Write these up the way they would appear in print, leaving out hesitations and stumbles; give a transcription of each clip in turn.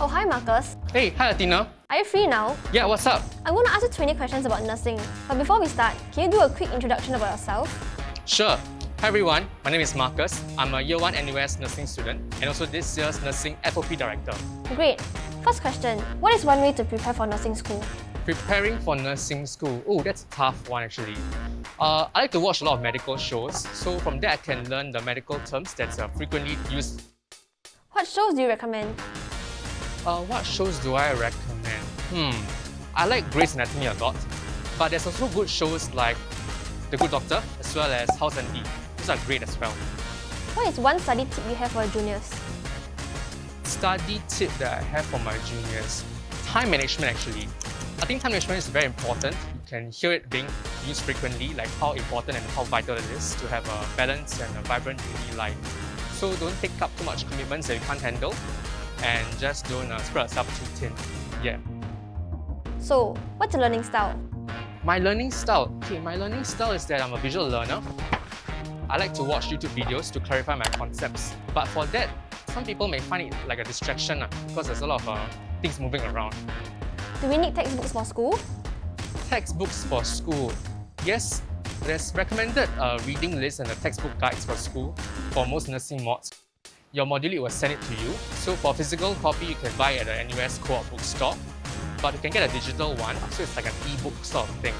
Oh, hi Marcus. Hey, hi Athena. Are you free now? Yeah, what's up? I'm going to ask you 20 questions about nursing. But before we start, can you do a quick introduction about yourself? Sure. Hi everyone, my name is Marcus. I'm a Year 1 NUS nursing student and also this year's nursing FOP director. Great. First question, what is one way to prepare for nursing school? Preparing for nursing school. Oh, that's a tough one actually. I like to watch a lot of medical shows, so from there I can learn the medical terms that's frequently used. What shows do you recommend? What shows do I recommend? I like Grey's Anatomy a lot, but there's also good shows like The Good Doctor as well as House and Those are great as well. What is one study tip you have for juniors? Study tip that I have for my juniors? Time management actually. I think time management is very important. You can hear it being used frequently, like how important and how vital it is to have a balanced and a vibrant uni life. So don't take up too much commitments that you can't handle and just don't spread yourself too thin. Yeah. So, what's your learning style? My learning style? Okay, my learning style is that I'm a visual learner. I like to watch YouTube videos to clarify my concepts. But for that, some people may find it like a distraction because there's a lot of things moving around. Do we need textbooks for school? Textbooks for school. Yes, there's recommended reading lists and the textbook guides for school for most nursing mods. Your module will send it to you. So for physical copy, you can buy at the NUS Co-op bookstore. But you can get a digital one, so it's like an e-book sort of thing.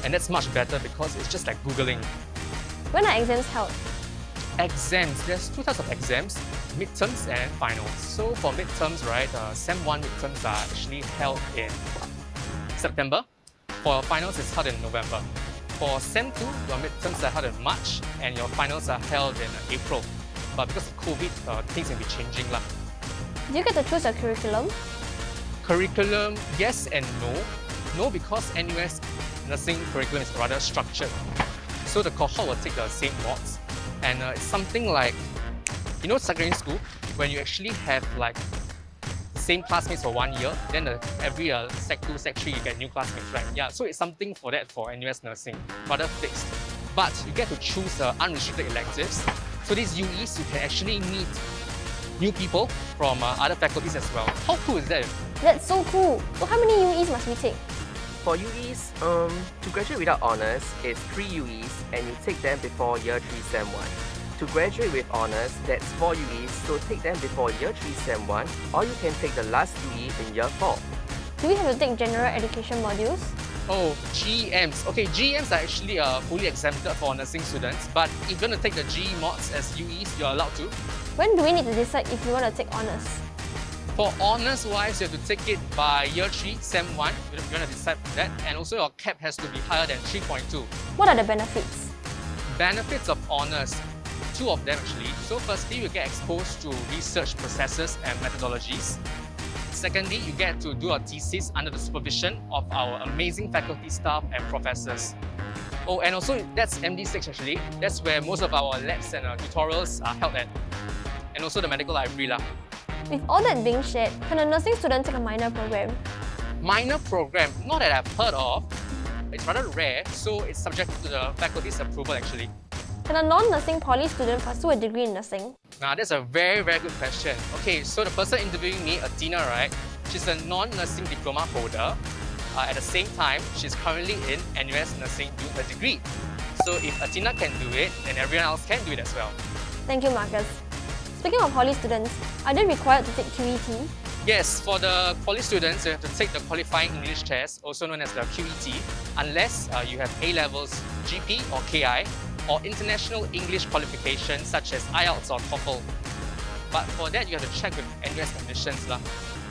And that's much better because it's just like Googling. When are exams held? Exams. There's two types of exams, midterms and finals. So for midterms, right, Sem 1 midterms are actually held in September. For finals, it's held in November. For Sem 2, your midterms are held in March and your finals are held in April. But because of COVID, things will be changing. Do you get to choose your curriculum? Curriculum, yes and no. No, because NUS nursing curriculum is rather structured. So the cohort will take the same mods. And it's something like, you know, secondary school, when you actually have like the same classmates for 1 year, then every Sec 2, Sec 3, you get new classmates, right? Yeah, so it's something for that for NUS nursing, rather fixed. But you get to choose unrestricted electives. So these UEs, you can actually meet new people from other faculties as well. How cool is that? That's so cool! So how many UEs must we take? For UEs, to graduate without honours, it's 3 UEs and you take them before Year 3 Sem 1. To graduate with honours, that's 4 UEs, so take them before Year 3 Sem 1, or you can take the last UE in Year 4. Do we have to take general education modules? Oh, GEMs. Okay, GEMs are actually fully exempted for nursing students, but if you want to take the GE mods as UEs, you're allowed to. When do we need to decide if we want to take honours? For honours-wise, you have to take it by Year 3, Sem 1. You want to decide that. And also your cap has to be higher than 3.2. What are the benefits? Benefits of honours. 2 of them actually. So firstly, you get exposed to research processes and methodologies. Secondly, you get to do a thesis under the supervision of our amazing faculty staff and professors. Oh, and also that's MD6 actually. That's where most of our labs and tutorials are held at. And also the medical library. With all that being shared, can a nursing student take a minor program? Minor program, not that I've heard of. It's rather rare, so it's subject to the faculty's approval actually. Can a non-nursing poly student pursue a degree in nursing? Now, that's a very, very good question. Okay, so the person interviewing me, Athena, right? She's a non-nursing diploma holder. At the same time, she's currently in NUS nursing doing her degree. So if Athena can do it, then everyone else can do it as well. Thank you, Marcus. Speaking of poly students, are they required to take QET? Yes, for the poly students, you have to take the qualifying English test, also known as the QET, unless you have A-levels, GP or KI, or international English qualifications such as IELTS or TOEFL. But for that, you have to check with NUS admissions.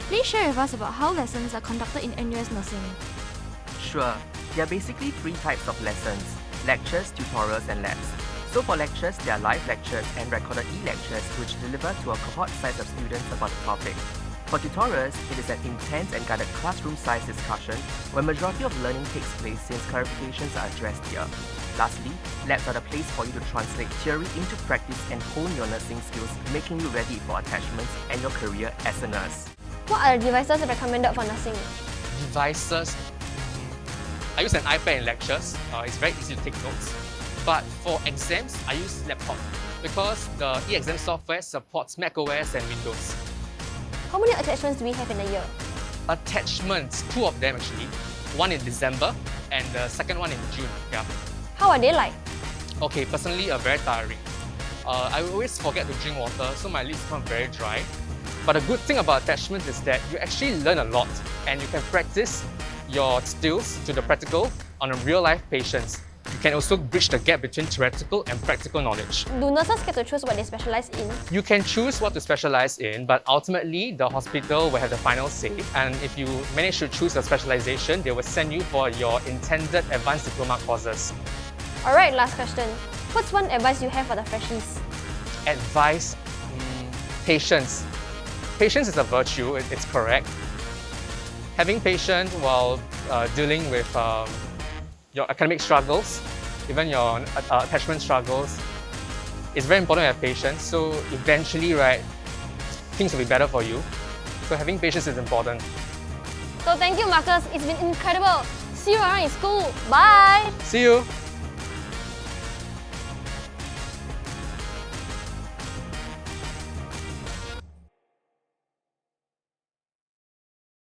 Please share with us about how lessons are conducted in NUS nursing. Sure, there are basically 3 types of lessons: lectures, tutorials and labs. So for lectures, there are live lectures and recorded e-lectures which deliver to a cohort size of students about the topic. For tutorials, it is an intense and guided classroom-sized discussion where majority of learning takes place since clarifications are addressed here. Lastly, labs are the place for you to translate theory into practice and hone your nursing skills, making you ready for attachments and your career as a nurse. What are the devices recommended for nursing? Devices? I use an iPad in lectures. It's very easy to take notes. But for exams, I use laptop because the e-exam software supports macOS and Windows. How many attachments do we have in a year? Attachments, 2 of them actually. One in December and the second one in June. Yeah. How are they like? Okay, personally, very tiring. I always forget to drink water, so my lips become very dry. But the good thing about attachments is that you actually learn a lot and you can practice your skills to the practical on a real-life patients. You can also bridge the gap between theoretical and practical knowledge. Do nurses get to choose what they specialize in? You can choose what to specialize in, but ultimately the hospital will have the final say. And if you manage to choose a specialization, they will send you for your intended advanced diploma courses. Alright, last question. What's one advice you have for the freshies? Advice, patience. Patience is a virtue, it's correct. Having patience while dealing with your academic struggles, even your attachment struggles, it's very important to have patience. So eventually, right, things will be better for you. So having patience is important. So thank you, Marcus. It's been incredible. See you around in school. Bye! See you!